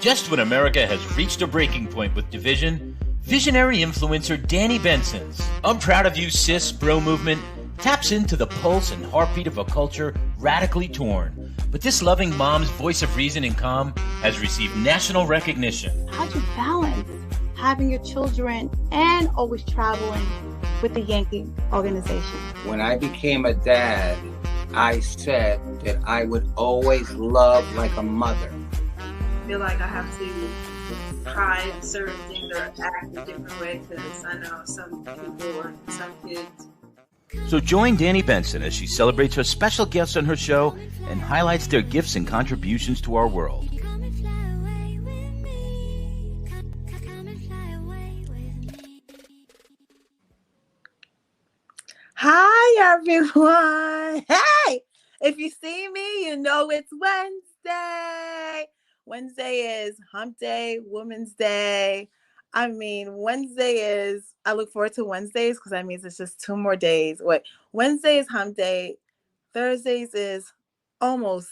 Just when America has reached a breaking point with division, visionary influencer Danni Benson's I'm Proud of You Sis Bro movement taps into the pulse and heartbeat of a culture radically torn. But this loving mom's voice of reason and calm has received national recognition. How do you balance having your children and always traveling with the Yankee organization? When I became a dad, I said that I would always love like a mother. I feel like I have to try certain things or act a different way because I know some people or some kids. So join Danni Benson as she celebrates her special guests on her show and highlights their gifts and contributions to our world. Hi, everyone. Hey, if you see me, you know it's Wednesday. Wednesday is Hump Day, Women's Day. Wednesday is, I look forward to Wednesdays because that means it's just 2 more days. Wednesday is Hump Day. Thursdays is almost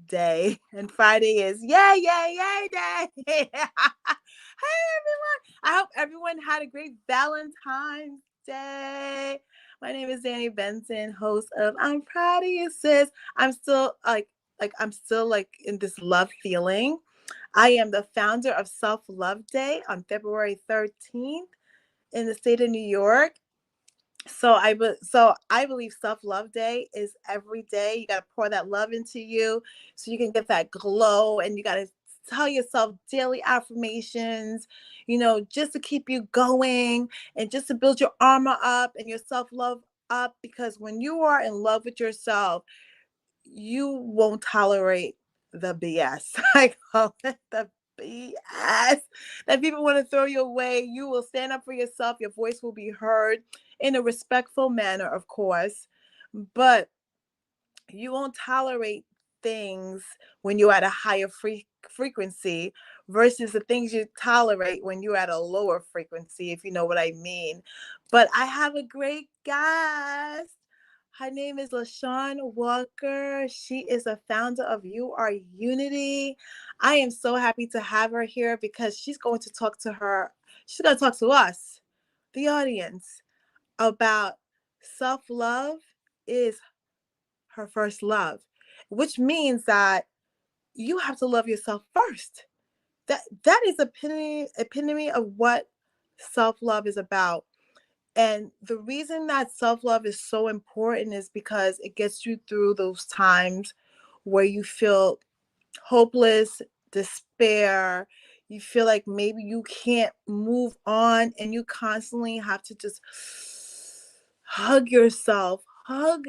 day. And Friday is yay day. Hey, everyone. I hope everyone had a great Valentine's Day. My name is Danni Benson, host of I'm Proud of You Sis. I'm still in this love feeling. I am the founder of Self-Love Day on February 13th in the state of New York. So I believe Self-Love Day is every day. You got to pour that love into you so you can get that glow, and you got to tell yourself daily affirmations, just to keep you going and just to build your armor up and your self-love up, because when you are in love with yourself, you won't tolerate the BS. I call it the BS that people want to throw you away. You will stand up for yourself. Your voice will be heard in a respectful manner, of course, but you won't tolerate things when you're at a higher frequency versus the things you tolerate when you're at a lower frequency, if you know what I mean. But I have a great guest. Her name is LeShawn Walker. She is a founder of You Are Unity. I am so happy to have her here because she's going to talk to us, the audience, about self-love is her first love, which means that you have to love yourself first. That is epitome of what self-love is about. And the reason that self-love is so important is because it gets you through those times where you feel hopeless, despair, you feel like maybe you can't move on, and you constantly have to just hug yourself and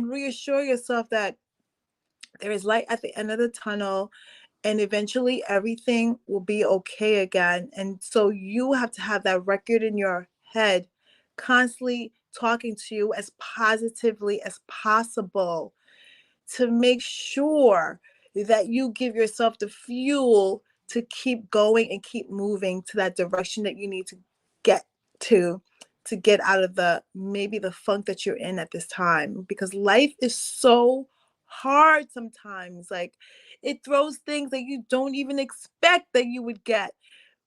reassure yourself that there is light at the end of the tunnel, and eventually everything will be okay again. And so you have to have that record in your head, constantly talking to you as positively as possible to make sure that you give yourself the fuel to keep going and keep moving to that direction that you need to get to get out of maybe the funk that you're in at this time, because life is so hard sometimes. Like, it throws things that you don't even expect that you would get.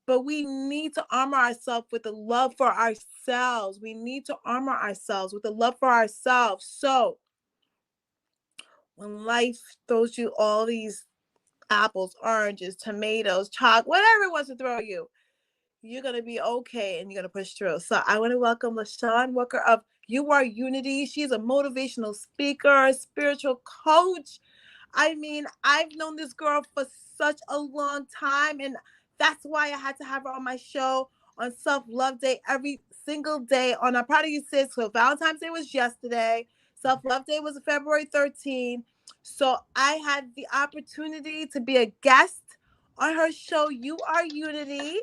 But we need to armor ourselves with the love for ourselves. We need to armor ourselves with the love for ourselves. So when life throws you all these apples, oranges, tomatoes, chocolate, whatever it wants to throw you, you're going to be okay and you're going to push through. So I want to welcome LeShawn Walker of You Are Unity. She's a motivational speaker, spiritual coach. I've known this girl for such a long time, and that's why I had to have her on my show on Self-Love Day every single day on I'm Proud of You Sis. So Valentine's Day was yesterday. Self-Love Day was February 13th. So I had the opportunity to be a guest on her show, You Are Unity,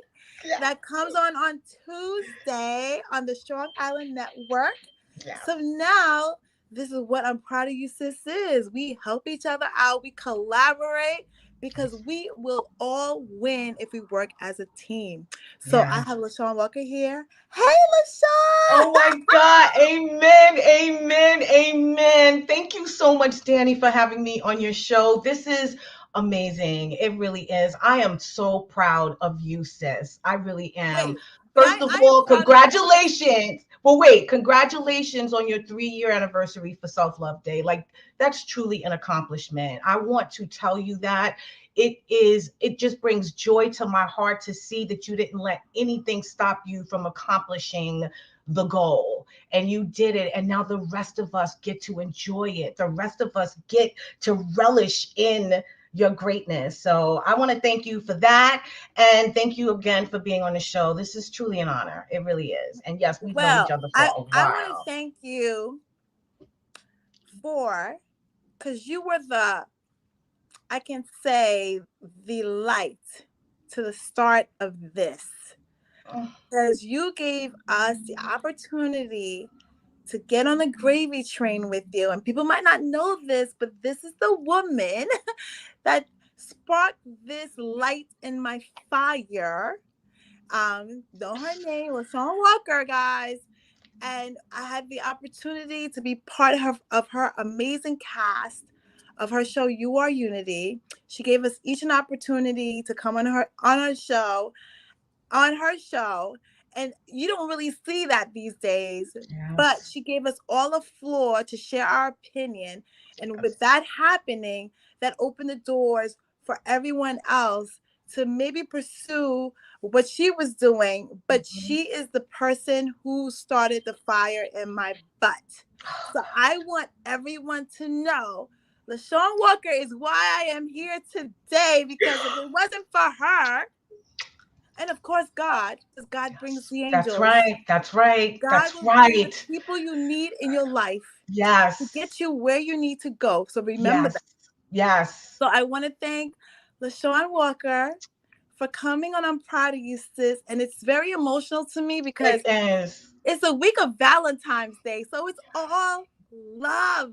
that comes on Tuesday on the Strong Island Network. Yeah. So now this is what I'm Proud of You Sis is. We help each other out. We collaborate because we will all win if we work as a team. So I have LeShawn Walker here. Hey, LeShawn! Oh my God. Amen. Amen. Amen. Thank you so much, Danni, for having me on your show. This is amazing. It really is. I am so proud of you, sis. I really am. Wait, First of I am all, proud of you. congratulations. Well, wait, congratulations on your 3-year anniversary for Self-Love Day. Like, that's truly an accomplishment. I want to tell you that. It just brings joy to my heart to see that you didn't let anything stop you from accomplishing the goal, and you did it, and now the rest of us get to enjoy it. The rest of us get to relish in your greatness. So I want to thank you for that, and thank you again for being on the show. This is truly an honor. It really is. And yes, we've known each Well, other for I a I want to while. thank you because you were I can say the light to the start of this. Because you gave us the opportunity to get on the gravy train with you. And people might not know this, but this is the woman that sparked this light in my fire. Know her name, LeShawn Walker, guys. And I had the opportunity to be part of her amazing cast of her show, You Are Unity. She gave us each an opportunity to come on her show, and you don't really see that these days. Yes. But she gave us all a floor to share our opinion, and with that happening, that opened the doors for everyone else to maybe pursue what she was doing. But she is the person who started the fire in my butt. So I want everyone to know LeShawn Walker is why I am here today, because if it wasn't for her, and of course God, because God brings the angels. That's right. That's right. God That's will bring the right. people you need in your life Yes. to get you where you need to go. So remember that. Yes. So I want to thank LeShawn Walker for coming on. I'm proud of you, sis. And it's very emotional to me because It is. it's a week of Valentine's Day. So it's all love.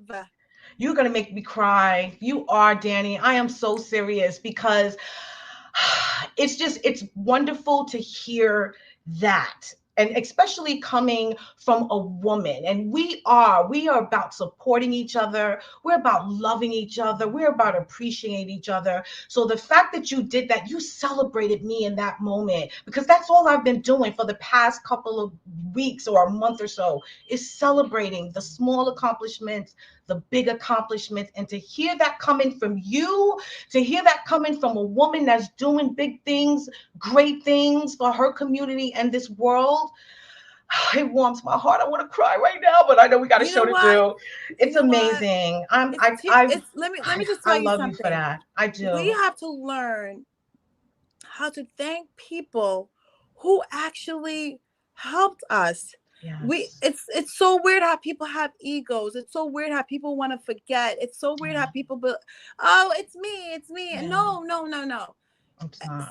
You're going to make me cry. You are, Danny. I am so serious because it's wonderful to hear that. And especially coming from a woman. And we are about supporting each other. We're about loving each other. We're about appreciating each other. So the fact that you did that, you celebrated me in that moment, because that's all I've been doing for the past couple of weeks or a month or so, is celebrating the small accomplishments, the big accomplishments. And to hear that coming from you, to hear that coming from a woman that's doing big things, great things for her community and this world, it warms my heart. I want to cry right now, but I know we got a show to do. It's amazing. Let me just tell you something. I love you for that. I do. We have to learn how to thank people who actually helped us. Yes. It's so weird how people have egos. It's so weird how people want to forget. It's so weird how people it's me. Yeah. No.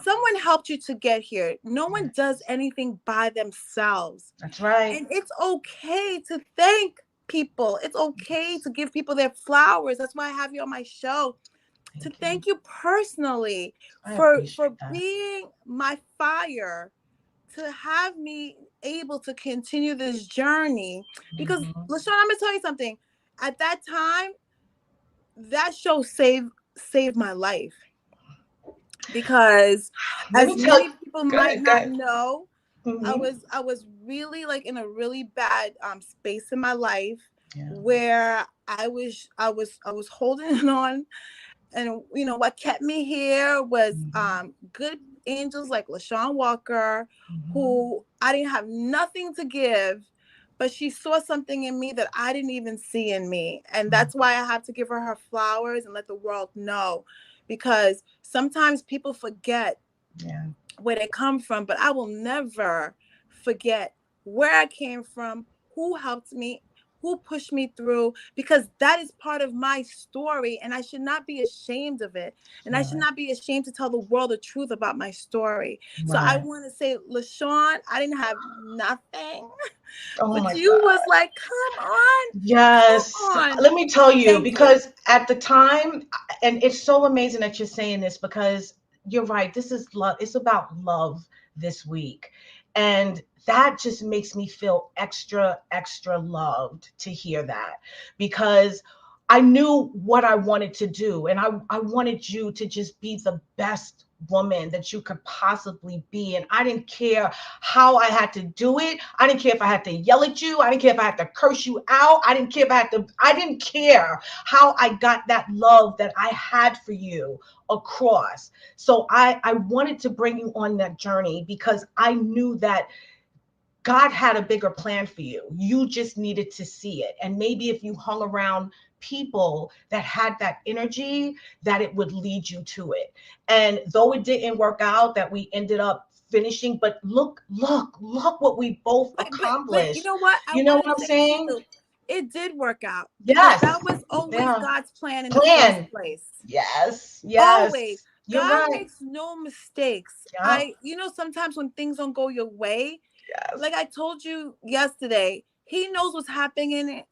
Someone helped you to get here. No one does anything by themselves. That's right. And it's okay to thank people. It's okay to give people their flowers. That's why I have you on my show. Thank you personally for being my fire, to have me able to continue this journey. Because LeShawn, I'm gonna tell you something. At that time, that show saved my life. Because as many people might not know, I was really like in a really bad space in my life, where I was holding on. And you know what kept me here was good angels like LeShawn Walker, who I didn't have nothing to give, but she saw something in me that I didn't even see in me. And that's why I have to give her flowers and let the world know, because sometimes people forget where they come from, but I will never forget where I came from, who helped me, who pushed me through, because that is part of my story, and I should not be ashamed of it. And I should not be ashamed to tell the world the truth about my story. Right. So I want to say, LeShawn, I didn't have nothing, but you was like, come on. Yes. Come on. Let me tell you, because at the time, and it's so amazing that you're saying this, because you're right. This is love. It's about love this week. And that just makes me feel extra, extra loved to hear that, because I knew what I wanted to do, and I wanted you to just be the best woman that you could possibly be. And I didn't care how I had to do it. I didn't care if I had to yell at you. I didn't care if I had to curse you out. I didn't care if I didn't care how I got that love that I had for you across. So I wanted to bring you on that journey because I knew that God had a bigger plan for you. You just needed to see it. And maybe if you hung around people that had that energy, that it would lead you to it. And though it didn't work out, that we ended up finishing, but look what we both But you accomplished. know what? I You know want what to I'm say to saying? you, it did work out because Yes. that was always Yeah. God's plan in the first Plan. place. Yes. Always. You're God right. makes no mistakes. Yeah. Sometimes when things don't go your way, Yes. like I told you yesterday, he knows what's happening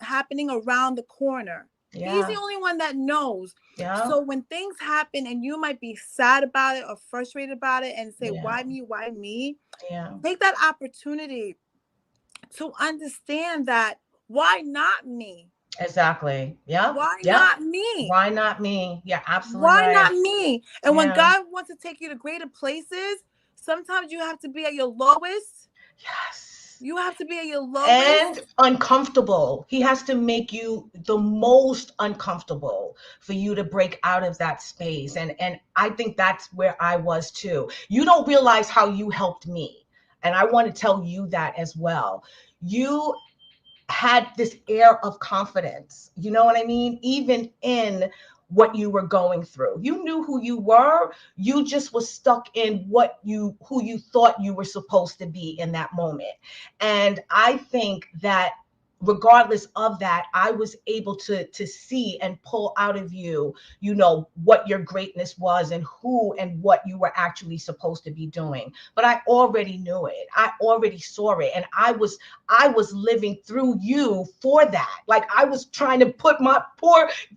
around the corner. He's Yeah. the only one that knows. Yeah. So when things happen and you might be sad about it or frustrated about it and say, Yeah. why me? Why me? Yeah. Take that opportunity to understand that why not me? Exactly. Yeah. Why Yeah. not me? Why not me? Yeah, absolutely Why right. not me? And when Yeah. God wants to take you to greater places, sometimes you have to be at your lowest. Yes. You have to be at your lowest. And uncomfortable. He has to make you the most uncomfortable for you to break out of that space. And I think that's where I was too. You don't realize how you helped me. And I want to tell you that as well. You had this air of confidence. You know what I mean? Even in what you were going through. You knew who you were. You just was stuck in who you thought you were supposed to be in that moment. And I think that regardless of that, I was able to see and pull out of you, you know, what your greatness was and who and what you were actually supposed to be doing. But I already knew it. I already saw it. And I was living through you for that. Like I was trying to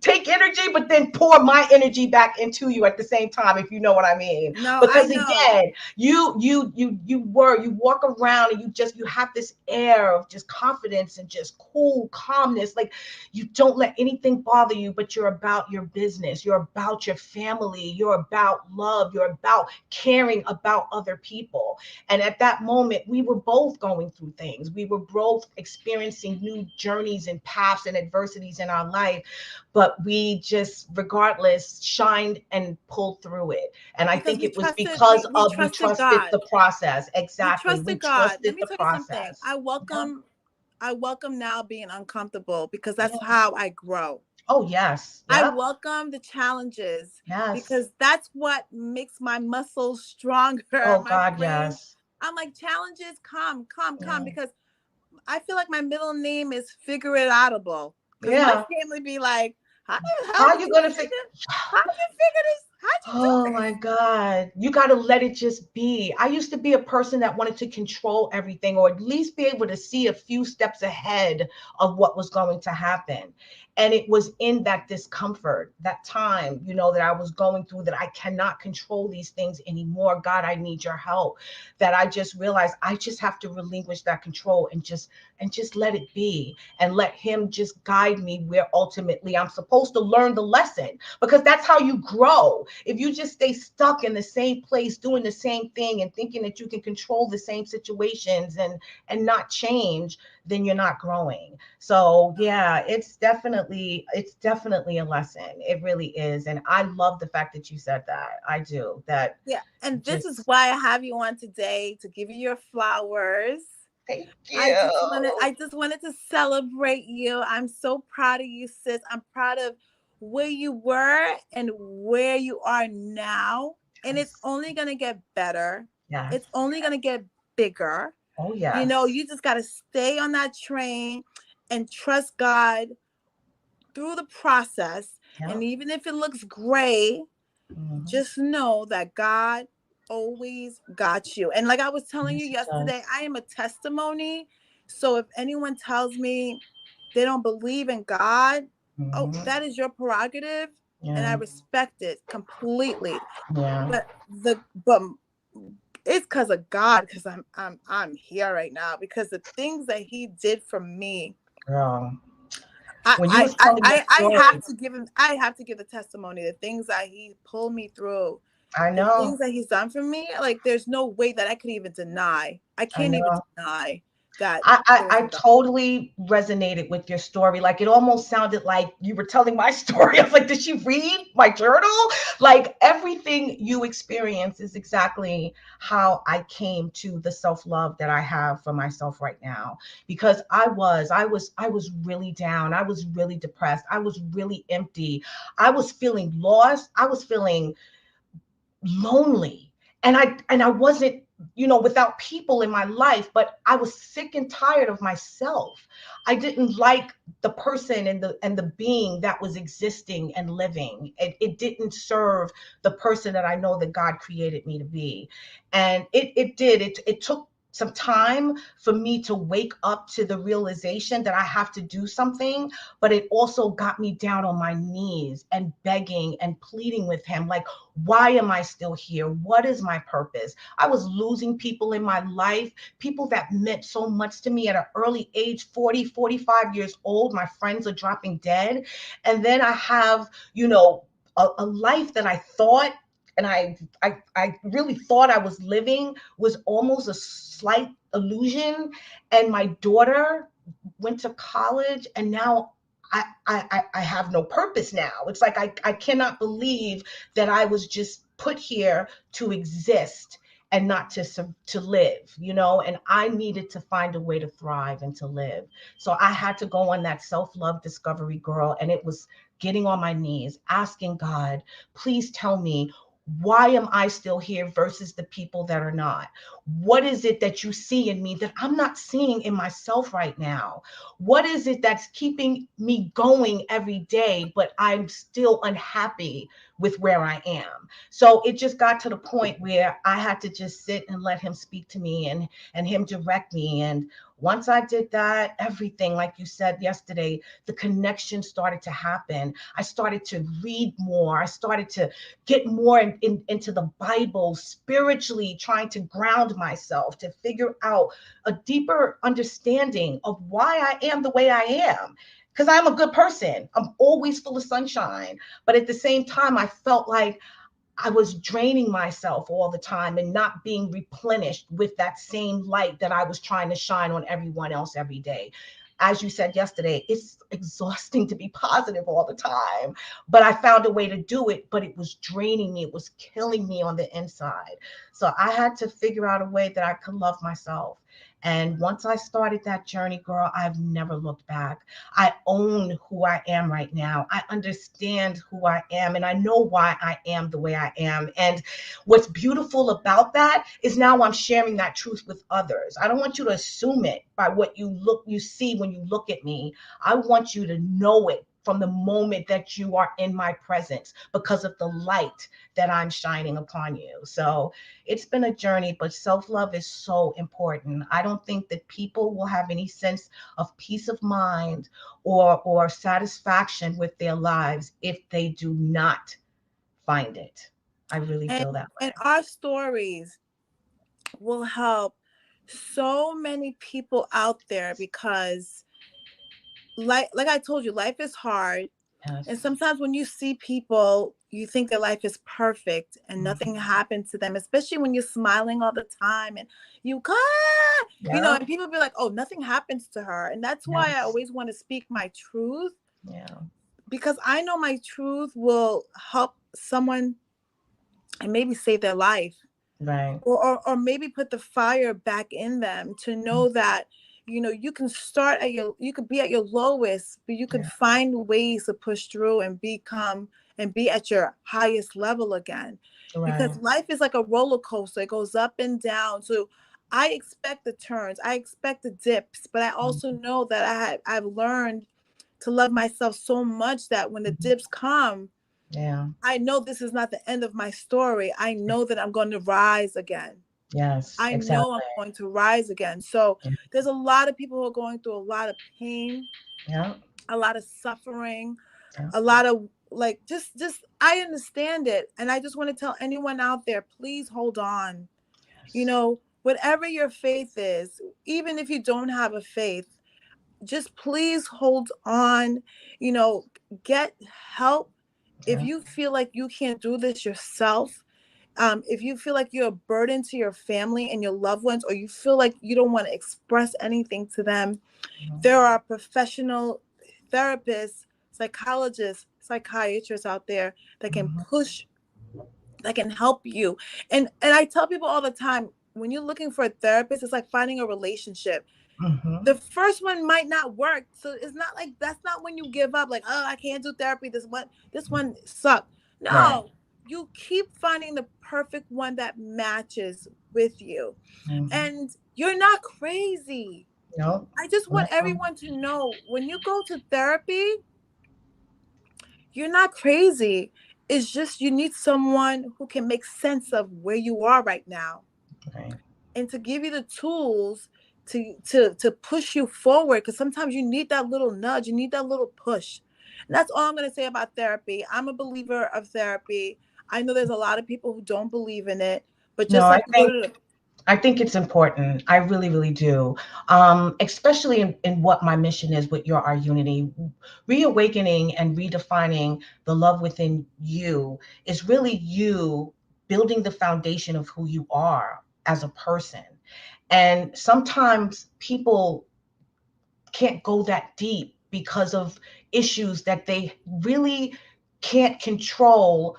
take energy, but then pour my energy back into you at the same time, if you know what I mean. No, Because I know. again, you walk around and you have this air of just confidence and just cool calmness. Like you don't let anything bother you, but you're about your business. You're about your family. You're about love. You're about caring about other people. And at that moment, we were both going through things. We were both experiencing new journeys and paths and adversities in our life, but we just, regardless, shined and pulled through it. And I think it was because we trusted the process. Exactly. We God. Let trusted me the tell you something. process. I welcome now being uncomfortable because that's Yeah. how I grow. Oh, yes. I Yep. welcome the challenges Yes. because that's what makes my muscles stronger. Oh, my God, brain. yes. I'm like, challenges, come, Yeah. because I feel like my middle name is Figure It Outable. Because Yeah. my family be like, how How you gonna figure? How'd you figure this? How'd you do Oh this? my God. You got to let it just be. I used to be a person that wanted to control everything, or at least be able to see a few steps ahead of what was going to happen. And it was in that discomfort, that time, you know, that I was going through, that I cannot control these things anymore. God, I need your help. That I just realized I just have to relinquish that control and just let it be, and let him just guide me where ultimately I'm supposed to learn the lesson, because that's how you grow. If you just stay stuck in the same place doing the same thing and thinking that you can control the same situations and not change, then you're not growing. So yeah, it's definitely a lesson. It really is. And I love the fact that you said that. I do. That Yeah, and this is why I have you on today, to give you your flowers. Thank you. I just wanted to celebrate you. I'm so proud of you, sis. I'm proud of where you were and where you are now. And it's only going to get better. Yes. It's only going to get bigger. Oh, yes. You know, you just got to stay on that train and trust God through the process. Yep. And even if it looks gray, just know that God always got you. And like I was telling you yesterday, I am a testimony. So if anyone tells me they don't believe in God, oh, that is your prerogative. Yeah. And I respect it completely. Yeah. But it's because of God, because I'm here right now, because the things that he did for me. Girl. When you was telling that I story, have to give him. I have to give the testimony. The things that he pulled me through, I the know, things that he's done for me. Like, there's no way that I could even deny. I I can't even know. deny that there was I a God. totally resonated with your story. Like it almost sounded like you were telling my story. I was like, did she read my journal? Like everything you experience is exactly how I came to the self-love that I have for myself right now. Because I was really down. I was really depressed. I was really empty. I was feeling lost. I was feeling lonely, and I wasn't, without people in my life, but I was sick and tired of myself. I didn't like the person and the being that was existing and living. It didn't serve the person that I know that God created me to be. And it took some time for me to wake up to the realization that I have to do something, but it also got me down on my knees and begging and pleading with him, like, why am I still here? What is my purpose? I was losing people in my life, people that meant so much to me at an early age, 40, 45 years old. My friends are dropping dead. And then I have, a life that I thought, and I really thought I was living, was almost a slight illusion. And my daughter went to college, and now I have no purpose now. It's like I cannot believe that I was just put here to exist and not to live, and I needed to find a way to thrive and to live. So I had to go on that self-love discovery, girl, and it was getting on my knees, asking God, please tell me, why am I still here versus the people that are not? What is it that you see in me that I'm not seeing in myself right now? What is it that's keeping me going every day, but I'm still unhappy with where I am? So it just got to the point where I had to just sit and let him speak to me and him direct me. And once I did that, everything, like you said yesterday, the connection started to happen. I started to read more. I started to get more into the Bible, spiritually trying to ground myself, to figure out a deeper understanding of why I am the way I am. Because I'm a good person. I'm always full of sunshine. But at the same time, I felt like I was draining myself all the time and not being replenished with that same light that I was trying to shine on everyone else every day. As you said yesterday, it's exhausting to be positive all the time, but I found a way to do it, but it was draining me. It was killing me on the inside. So I had to figure out a way that I could love myself. And once I started that journey, girl, I've never looked back. I own who I am right now. I understand who I am, and I know why I am the way I am. And what's beautiful about that is now I'm sharing that truth with others. I don't want you to assume it by what you see when you look at me. I want you to know it from the moment that you are in my presence because of the light that I'm shining upon you. So it's been a journey, but self-love is so important. I don't think that people will have any sense of peace of mind or satisfaction with their lives if they do not find it. I really And feel that and way. our stories will help so many people out there, because like I told you, life is hard. And Yes. sometimes when you see people, you think their life is perfect and nothing Mhm. happens to them, especially when you're smiling all the time and Yeah. and people be like, oh, nothing happens to her. And that's why I Yes. always want to speak my truth, Yeah. because I know my truth will help someone and maybe save their life, Right. or maybe put the fire back in them to know that you can start at you could be at your lowest, but you can Yeah. find ways to push through and become and be at your highest level again, because Right. life is like a roller coaster. It goes up and down. So I expect the turns, I expect the dips, but I also know that I've learned to love myself so much that when the Mhm. dips come, Yeah. I know this is not the end of my story. I know that I'm going to rise again. Yes. I know I'm Exactly. going to rise again. So Yeah. there's a lot of people who are going through a lot of pain, Yeah. a lot of suffering, Yeah. a lot of like just I understand it. And I just want to tell anyone out there, please hold on. Yes. Whatever your faith is, even if you don't have a faith, just please hold on, you know, get help. If Yeah. you feel like you can't do this yourself, if you feel like you're a burden to your family and your loved ones, or you feel like you don't want to express anything to them, there are professional therapists, psychologists, psychiatrists out there that can Mhm. push, that can help you. And I tell people all the time, when you're looking for a therapist, it's like finding a relationship. Mhm. The first one might not work, so it's not like, that's not when you give up, like, oh, I can't do therapy, this one sucked. Right. No, you keep finding the perfect one that matches with you. Mhm. And you're not crazy. No. I just want No. everyone to know, when you go to therapy, you're not crazy. It's just you need someone who can make sense of where you are right now, Right. and to give you the tools to push you forward, because sometimes you need that little nudge, you need that little push. And that's all I'm going to say about therapy. I'm a believer of therapy. I know there's a lot of people who don't believe in it, but No, just I like you go think to the, I think it's important. I really, really do. Especially in what my mission is with Your Our Unity. Reawakening and redefining the love within you is really you building the foundation of who you are as a person. And sometimes people can't go that deep because of issues that they really can't control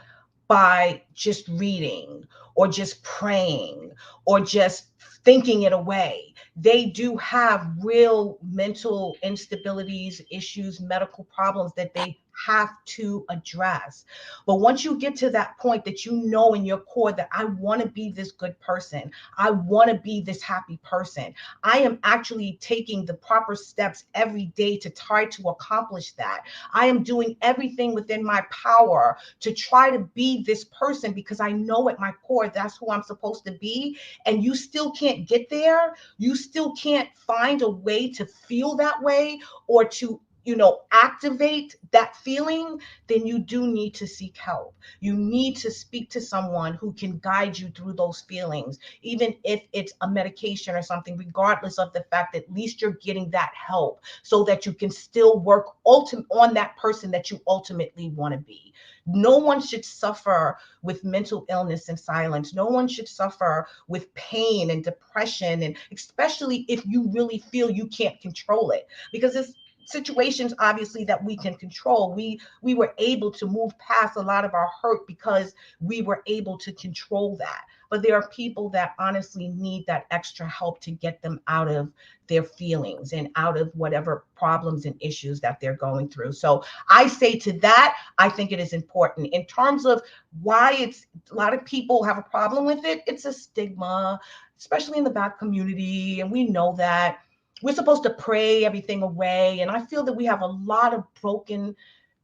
by just reading or just praying or just thinking it away. They do have real mental instabilities, issues, medical problems that they have to address. But once you get to that point that you know in your core that I want to be this good person, I want to be this happy person, I am actually taking the proper steps every day to try to accomplish that. I am doing everything within my power to try to be this person because I know at my core that's who I'm supposed to be. And you still can't get there. You still can't find a way to feel that way or to activate that feeling, then you do need to seek help. You need to speak to someone who can guide you through those feelings, even if it's a medication or something, regardless of the fact that at least you're getting that help so that you can still work on that person that you ultimately want to be. No one should suffer with mental illness in silence. No one should suffer with pain and depression, and especially if you really feel you can't control it, because it's situations obviously that we can control. We were able to move past a lot of our hurt because we were able to control that. But there are people that honestly need that extra help to get them out of their feelings and out of whatever problems and issues that they're going through. So I say to that, I think it is important. In terms of why it's a lot of people have a problem with it, it's a stigma, especially in the Black community, and we know that we're supposed to pray everything away. And I feel that we have a lot of broken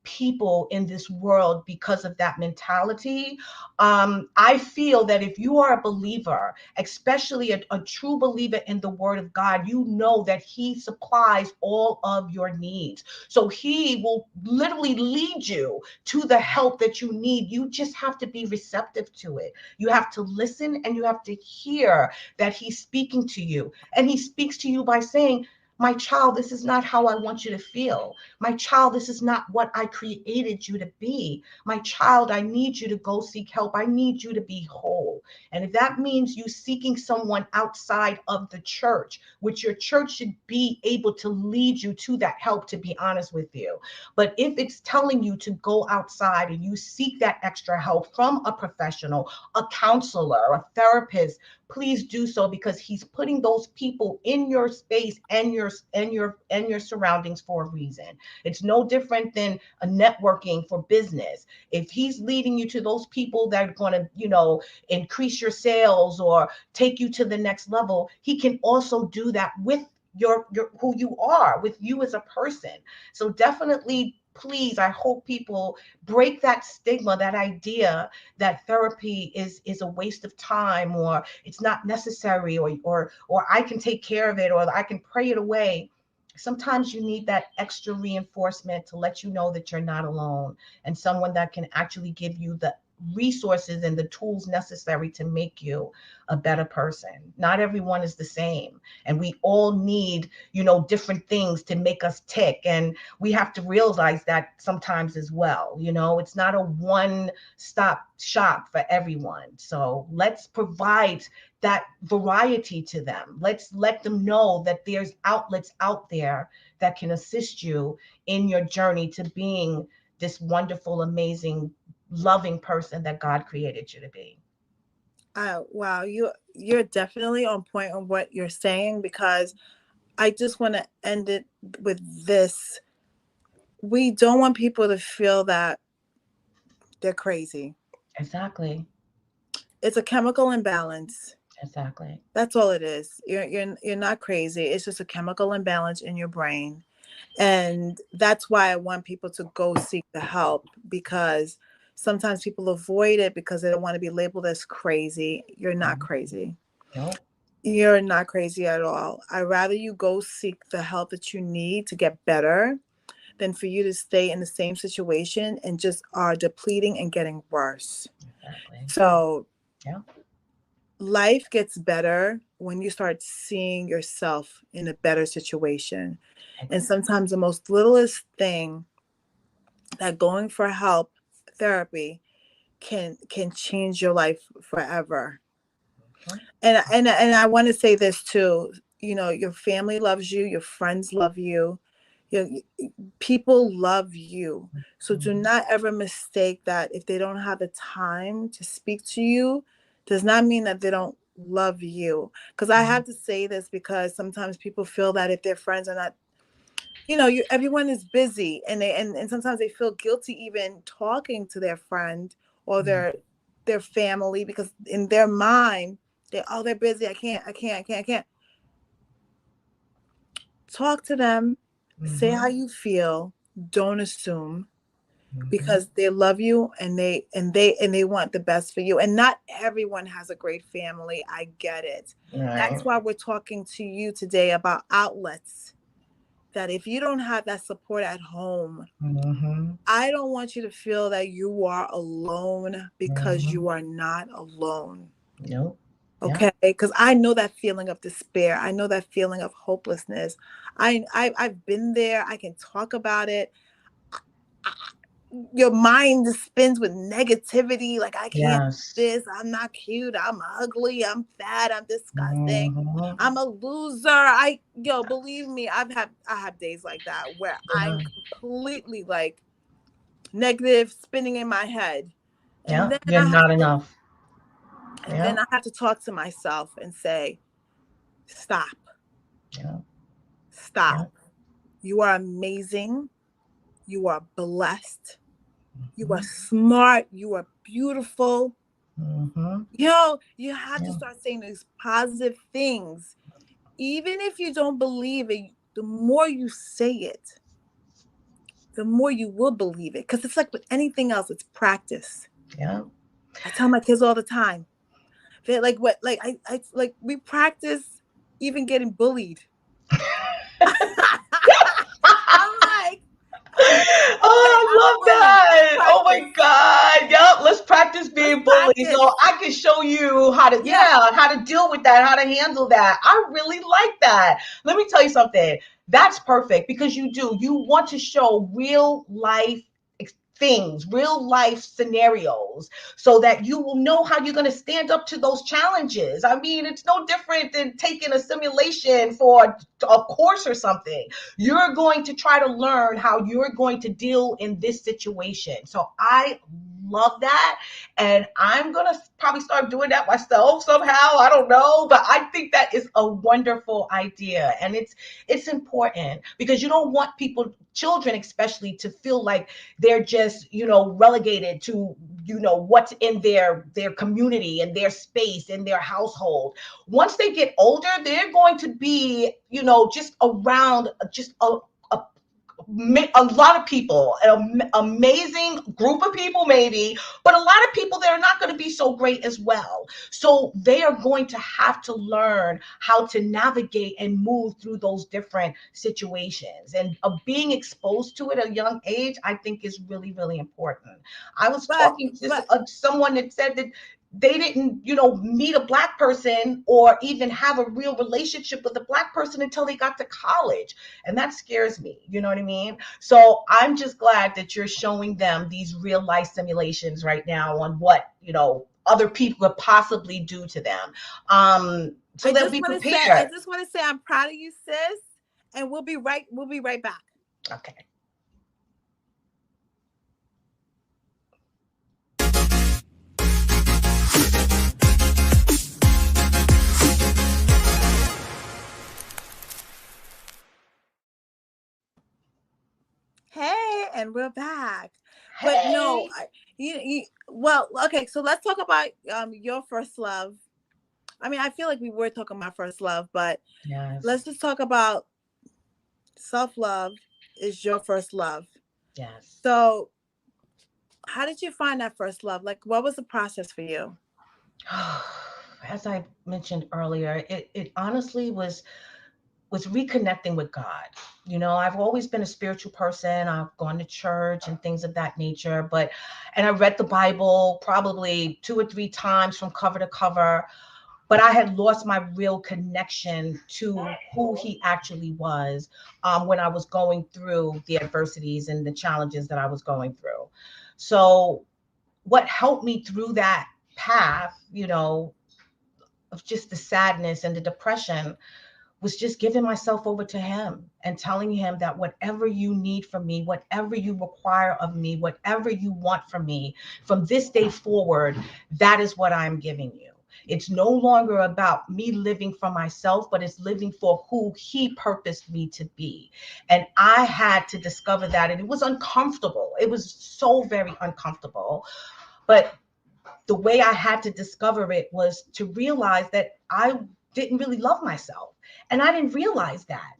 people in this world because of that mentality. I feel that if you are a believer, especially a true believer in the word of God, you know that he supplies all of your needs. So he will literally lead you to the help that you need. You just have to be receptive to it. You have to listen and you have to hear that he's speaking to you. And he speaks to you by saying, my child, this is not how I want you to feel. My child, this is not what I created you to be. My child, I need you to go seek help. I need you to be whole. And if that means you seeking someone outside of the church, which your church should be able to lead you to that help, to be honest with you. But if it's telling you to go outside and you seek that extra help from a professional, a counselor, a therapist, please do so, because he's putting those people in your space and your surroundings for a reason. It's no different than a networking for business. If he's leading you to those people that are going to, increase your sales or take you to the next level, he can also do that with your who you are, with you as a person. So definitely, please, I hope people break that stigma, that idea that therapy is a waste of time, or it's not necessary, or I can take care of it, or I can pray it away. Sometimes you need that extra reinforcement to let you know that you're not alone, and someone that can actually give you the resources and the tools necessary to make you a better person. Not everyone is the same, and we all need, different things to make us tick, and we have to realize that sometimes as well. It's not a one-stop shop for everyone. So let's provide that variety to them. Let's let them know that there's outlets out there that can assist you in your journey to being this wonderful, amazing, loving person that God created you to be. Wow, you're definitely on point on what you're saying, because I just want to end it with this. We don't want people to feel that they're crazy. Exactly. It's a chemical imbalance. Exactly. That's all it is. You're not crazy. It's just a chemical imbalance in your brain. And that's why I want people to go seek the help, because sometimes people avoid it because they don't want to be labeled as crazy. You're not crazy. No. You're not crazy at all. I'd rather you go seek the help that you need to get better than for you to stay in the same situation and just are depleting and getting worse. Exactly. So yeah. Life gets better when you start seeing yourself in a better situation. Okay. And sometimes the most littlest thing, that going for help, therapy, can change your life forever. Okay. And I want to say this too. Your family loves you, your friends love you, people love you. So do not ever mistake that if they don't have the time to speak to you, does not mean that they don't love you. Because I have to say this, because sometimes people feel that if their friends are not, everyone is busy, and and sometimes they feel guilty even talking to their friend or their family, because in their mind, they're busy. I can't. Talk to them, say how you feel, don't assume. Because they love you, and they want the best for you. And not everyone has a great family. I get it. Right. That's why we're talking to you today about outlets. That if you don't have that support at home, I don't want you to feel that you are alone, because you are not alone. Nope. Okay, because I know that feeling of despair. I know that feeling of hopelessness. I've been there. I can talk about it. Your mind spins with negativity, like I can't do this, I'm not cute, I'm ugly, I'm fat, I'm disgusting, I'm a loser. Believe me, I have days like that where I'm completely like negative, spinning in my head. And then you're not enough. And then I have to talk to myself and say, stop. Stop. You are amazing. You are blessed. You are smart. You are beautiful. You have to start saying these positive things. Even if you don't believe it, the more you say it, the more you will believe it. Because it's like with anything else, it's practice. Yeah. I tell my kids all the time. They're like, what? Like, I we practice even getting bullied. I love that. Oh my God. Yep. Let's practice being bullied. So I can show you how to, how to deal with that, how to handle that. I really like that. Let me tell you something. That's perfect, because you want to show real life things, real life scenarios, so that you will know how you're going to stand up to those challenges. I mean, it's no different than taking a simulation for a course or something. You're going to try to learn how you're going to deal in this situation. So I love that. And I'm going to probably start doing that myself somehow. I don't know, but I think that is a wonderful idea. And it's important, because you don't want children especially, to feel like they're just, relegated to, what's in their community and their space in their household. Once they get older, they're going to be, just around just a a lot of people, an amazing group of people maybe, but a lot of people that are not going to be so great as well. So they are going to have to learn how to navigate and move through those different situations. And being exposed to it at a young age, I think is really, really important. I was talking to someone that said that they didn't, meet a Black person or even have a real relationship with a Black person until they got to college. And that scares me. You know what I mean? So I'm just glad that you're showing them these real life simulations right now on what, other people could possibly do to them. So they'll be prepared. I just want to say I'm proud of you, sis. And we'll be right back. Okay. Hey, and we're back. Hey. But no, well, okay. So let's talk about your first love. I mean, I feel like we were talking about first love, but yes. Let's just talk about self-love is your first love. Yes. So how did you find that first love? Like, what was the process for you? As I mentioned earlier, it honestly was reconnecting with God. I've always been a spiritual person. I've gone to church and things of that nature, and I read the Bible probably 2 or 3 times from cover to cover, but I had lost my real connection to who he actually was when I was going through the adversities and the challenges that I was going through. So what helped me through that path, of just the sadness and the depression, was just giving myself over to him and telling him that whatever you need from me, whatever you require of me, whatever you want from me, from this day forward, that is what I'm giving you. It's no longer about me living for myself, but it's living for who he purposed me to be. And I had to discover that. And it was uncomfortable. It was so very uncomfortable. But the way I had to discover it was to realize that I didn't really love myself. And I didn't realize that.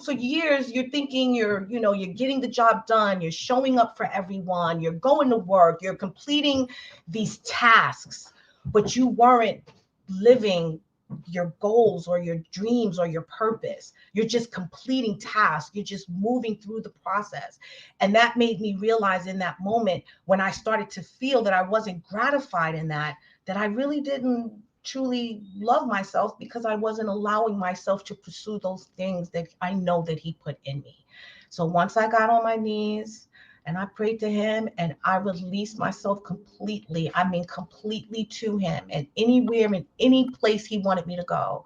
For years, you're thinking you're getting the job done, you're showing up for everyone, you're going to work, you're completing these tasks, but you weren't living your goals or your dreams or your purpose. You're just completing tasks. You're just moving through the process. And that made me realize in that moment, when I started to feel that I wasn't gratified in that I really didn't truly love myself, because I wasn't allowing myself to pursue those things that I know that he put in me. So once I got on my knees and I prayed to him and I released myself completely, completely to him, and anywhere in any place he wanted me to go.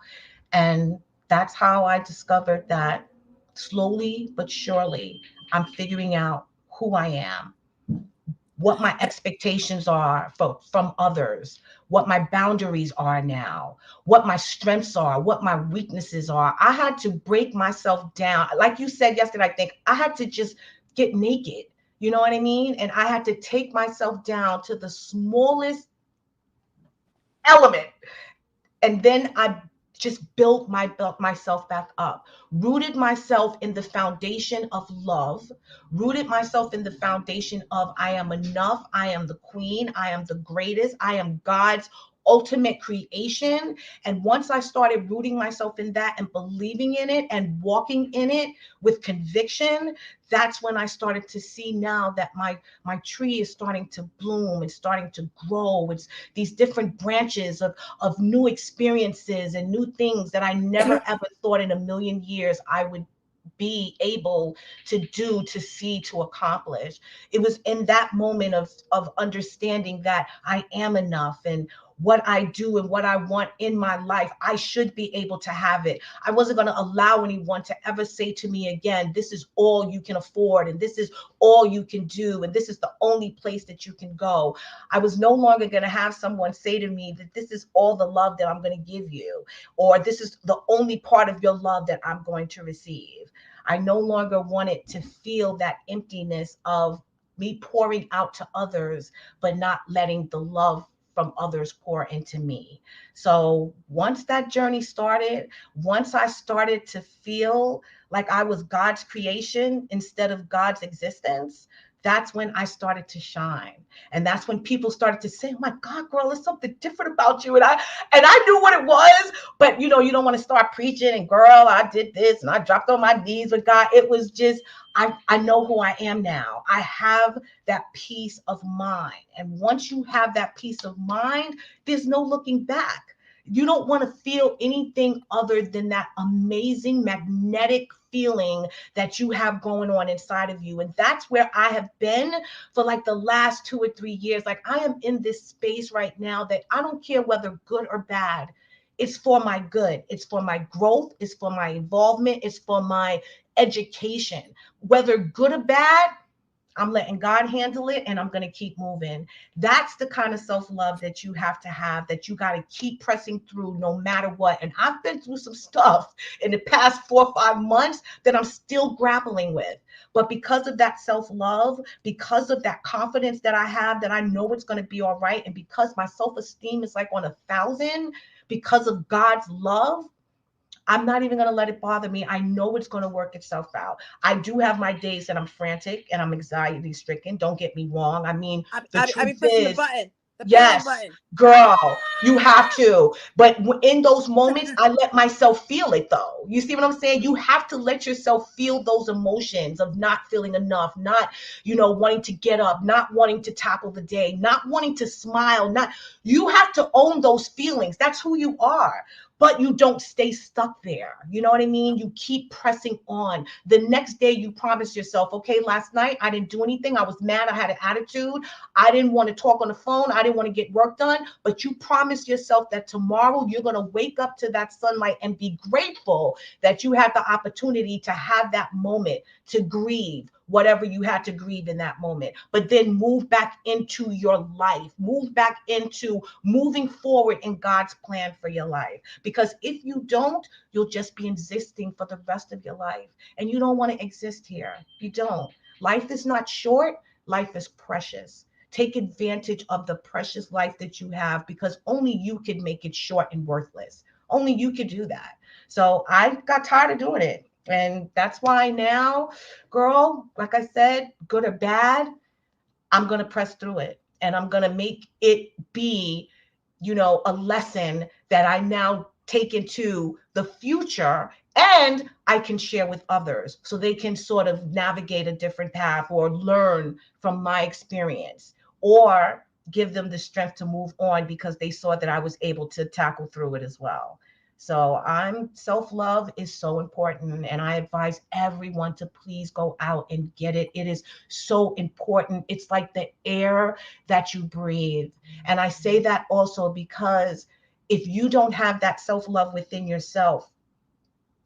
And that's how I discovered that slowly but surely I'm figuring out who I am, what my expectations are from others, what my boundaries are now, what my strengths are, what my weaknesses are. I had to break myself down. Like you said yesterday, I think I had to just get naked. You know what I mean? And I had to take myself down to the smallest element. And then I just built myself back up, rooted myself in the foundation of love, rooted myself in the foundation of I am enough, I am the queen, I am the greatest, I am God's ultimate creation. And once I started rooting myself in that and believing in it and walking in it with conviction, that's when I started to see now that my tree is starting to bloom, it's starting to grow. It's these different branches of new experiences and new things that I never ever thought in a million years I would be able to do, to see, to accomplish. It was in that moment of understanding that I am enough, and what I do and what I want in my life, I should be able to have it. I wasn't going to allow anyone to ever say to me again, this is all you can afford, and this is all you can do, and this is the only place that you can go. I was no longer going to have someone say to me that this is all the love that I'm going to give you, or this is the only part of your love that I'm going to receive. I no longer wanted to feel that emptiness of me pouring out to others, but not letting the love from others pour into me. So once that journey started, once I started to feel like I was God's creation instead of God's existence, that's when I started to shine. And that's when people started to say, oh my God, girl, there's something different about you. And I knew what it was, but you don't want to start preaching and girl, I did this and I dropped on my knees with God. It was just, I know who I am now. I have that peace of mind. And once you have that peace of mind, there's no looking back. You don't want to feel anything other than that amazing magnetic feeling that you have going on inside of you. And that's where I have been for like the last 2 or 3 years. Like I am in this space right now that I don't care whether good or bad. It's for my good. It's for my growth. It's for my involvement. It's for my education. Whether good or bad, I'm letting God handle it and I'm going to keep moving. That's the kind of self-love that you have to have, that you got to keep pressing through no matter what. And I've been through some stuff in the past 4 or 5 months that I'm still grappling with. But because of that self-love, because of that confidence that I have, that I know it's going to be all right. And because my self-esteem is like on 1,000, because of God's love, I'm not even going to let it bother me. I know it's going to work itself out. I do have my days that I'm frantic and I'm anxiety stricken. Don't get me wrong. I mean, the I be truth pressing the is, button. The yes, button. girl, you have to. But in those moments, I let myself feel it though. You see what I'm saying? You have to let yourself feel those emotions of not feeling enough, not, wanting to get up, not wanting to tackle the day, not wanting to smile. You have to own those feelings. That's who you are. But you don't stay stuck there. You know what I mean? You keep pressing on. The next day you promise yourself, okay, last night I didn't do anything. I was mad. I had an attitude. I didn't want to talk on the phone. I didn't want to get work done. But you promise yourself that tomorrow you're going to wake up to that sunlight and be grateful that you had the opportunity to have that moment to grieve whatever you had to grieve in that moment, but then move back into your life, move back into moving forward in God's plan for your life. Because if you don't, you'll just be existing for the rest of your life. And you don't want to exist here. You don't. Life is not short. Life is precious. Take advantage of the precious life that you have, because only you can make it short and worthless. Only you can do that. So I got tired of doing it. And that's why now, girl, like I said, good or bad, I'm going to press through it. And I'm going to make it be, a lesson that I now take into the future and I can share with others so they can sort of navigate a different path or learn from my experience, or give them the strength to move on because they saw that I was able to tackle through it as well. So self-love is so important. And I advise everyone to please go out and get it. It is so important. It's like the air that you breathe. And I say that also because if you don't have that self-love within yourself,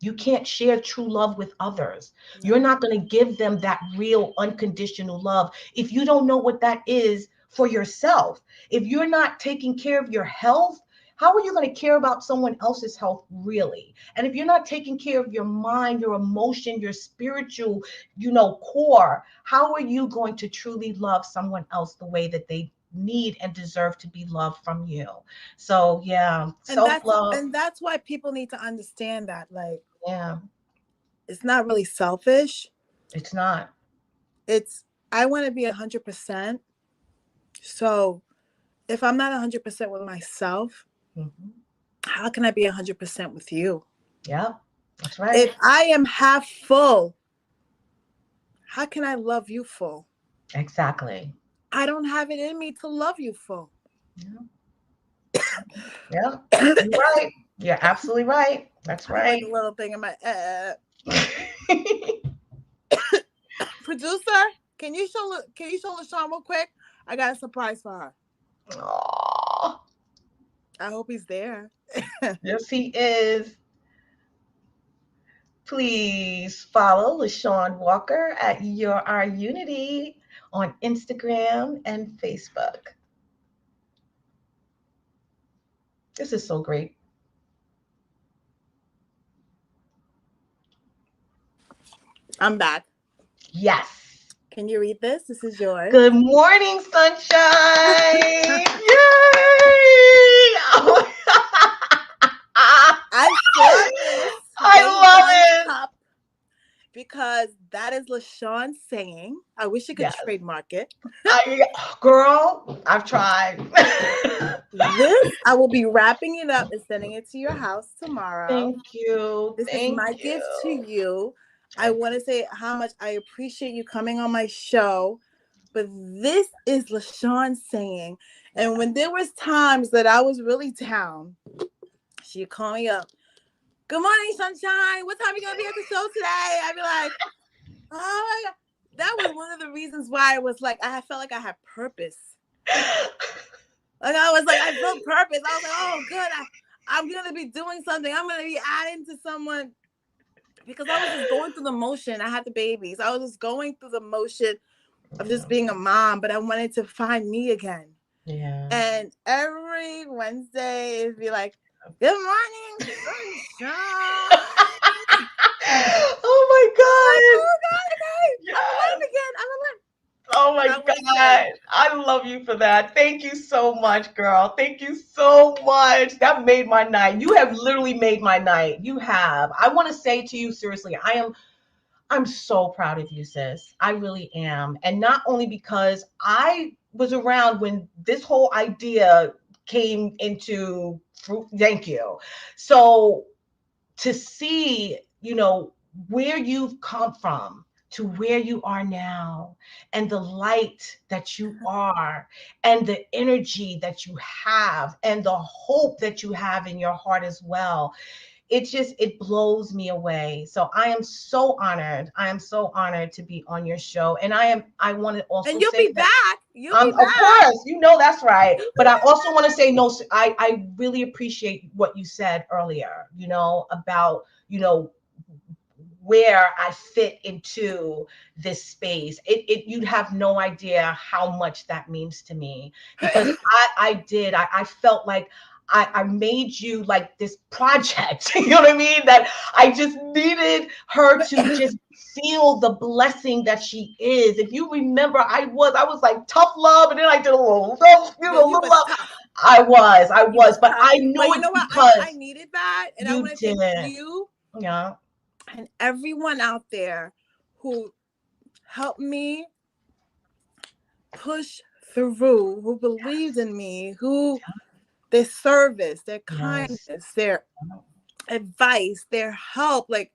you can't share true love with others. You're not going to give them that real unconditional love if you don't know what that is for yourself. If you're not taking care of your health, how are you going to care about someone else's health, really? And if you're not taking care of your mind, your emotion, your spiritual, core, how are you going to truly love someone else the way that they need and deserve to be loved from you? So yeah, self-love. And that's why people need to understand that, like, yeah, it's not really selfish. It's not. It's, I want to be 100%. So if I'm not 100% with myself, how can I be 100% with you? Yeah, that's right. If I am half full, how can I love you full? Exactly. I don't have it in me to love you full. Yeah, you're right. You're absolutely right. That's right. Like a little thing in my Producer, can you show LeShawn real quick? I got a surprise for her. Aww. I hope he's there. Yes, he is. Please follow LeShawn Walker at Your Our Unity on Instagram and Facebook. This is so great. I'm back. Yes. Can you read this? This is yours. Good morning, sunshine. Yay! I saw this. I love it. Cup because that is LeShawn saying. I wish I could trademark it. Girl, I've tried. This, I will be wrapping it up and sending it to your house tomorrow. Thank you. This is my gift to you. I want to say how much I appreciate you coming on my show. But this is LeShawn saying. And when there was times that I was really down, she'd call me up. Good morning, sunshine. What time are you going to be at the show today? I'd be like, oh my God. That was one of the reasons why I was like, I felt like I had purpose. Like I was like, I felt purpose. I was like, oh, good. I'm going to be doing something. I'm going to be adding to someone. Because I was just going through the motion. I had the babies. I was just going through the motion of just being a mom. But I wanted to find me again. Yeah. And every Wednesday, it'd be like, good morning, sunshine. Oh my God. Oh God, yes. I'm alive again. I'm alive. Oh my God. I love you for that. Thank you so much, girl. Thank you so much. That made my night. You have literally made my night. You have. I want to say to you, seriously, I'm so proud of you, sis. I really am. And not only because I was around when this whole idea came into fruit. Thank you. So to see, where you've come from to where you are now, and the light that you are, and the energy that you have, and the hope that you have in your heart as well. It blows me away. So I am so honored. I am so honored to be on your show. And I want to also and you'll say be back. You'll be back. Of course, that's right. But I also want to say, no, I really appreciate what you said earlier, about, where I fit into this space. You'd have no idea how much that means to me, because I felt like I made you like this project, you know what I mean? That I just needed her to just feel the blessing that she is. If you remember, I was like tough love, and then I did a little love, little love. I was, but I knew it because I needed that, and I want to thank you, and everyone out there who helped me push through, who believed in me, who their service, their kindness, their advice, their help. Like,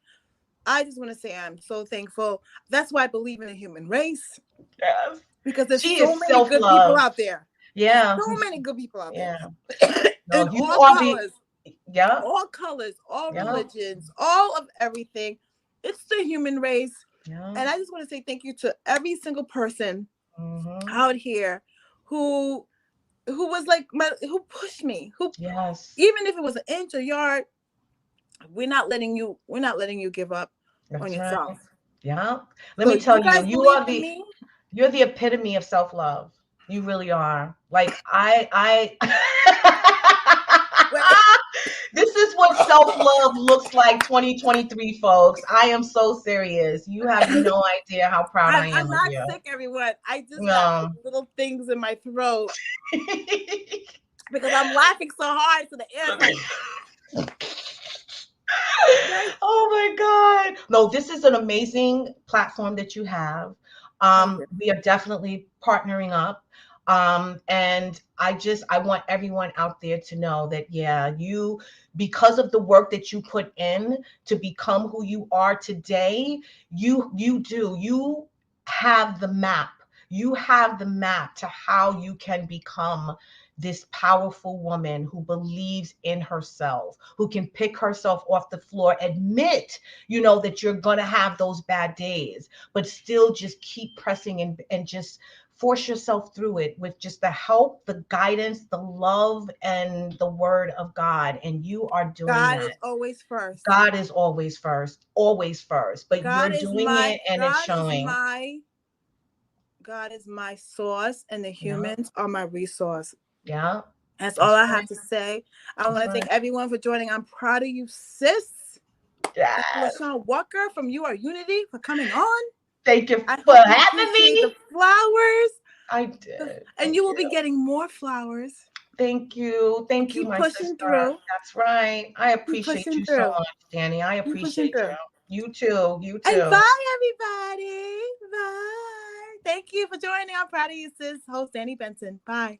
I just want to say I'm so thankful. That's why I believe in the human race. Yes. Because there's so many good people out there. Yeah. So many good people out there. No, and all colors. Yeah. All colors, all religions, all of everything. It's the human race. Yeah. And I just want to say thank you to every single person out here who was like who pushed me, even if it was an inch or yard, we're not letting you give up on yourself. Right. Yeah. Let me tell you, you're the epitome of self-love. You really are. Like this is what self-love looks like 2023, folks. I am so serious. You have no idea how proud I am. I'm not sick, everyone. I just got little things in my throat because I'm laughing so hard to the air. Oh my God. No, this is an amazing platform that you have. We are definitely partnering up. And I want everyone out there to know that, you, because of the work that you put in to become who you are today, you have the map. You have the map to how you can become this powerful woman who believes in herself, who can pick herself off the floor, admit, that you're going to have those bad days, but still just keep pressing and just force yourself through it with just the help, the guidance, the love, and the word of God. And you are doing that. God is always first. God is always first, always first. But you're doing it, and it's showing. God is my source, and the humans are my resource. Yeah. That's all I have to say. I want to thank everyone for joining. I'm proud of you, sis. Yeah. LeShawn Walker from You Are Unity for coming on. Thank you I for hope you having appreciate me. the flowers. I did. And Thank you will be getting more flowers. Thank you. Thank you, Keep my pushing sister. through. That's right. I Keep appreciate pushing you so through. much, Danny. I Keep pushing appreciate through. you. You too. You And too. bye, everybody. Bye. Thank you for joining. I'm proud of you, sis. Host Danny Benson. Bye.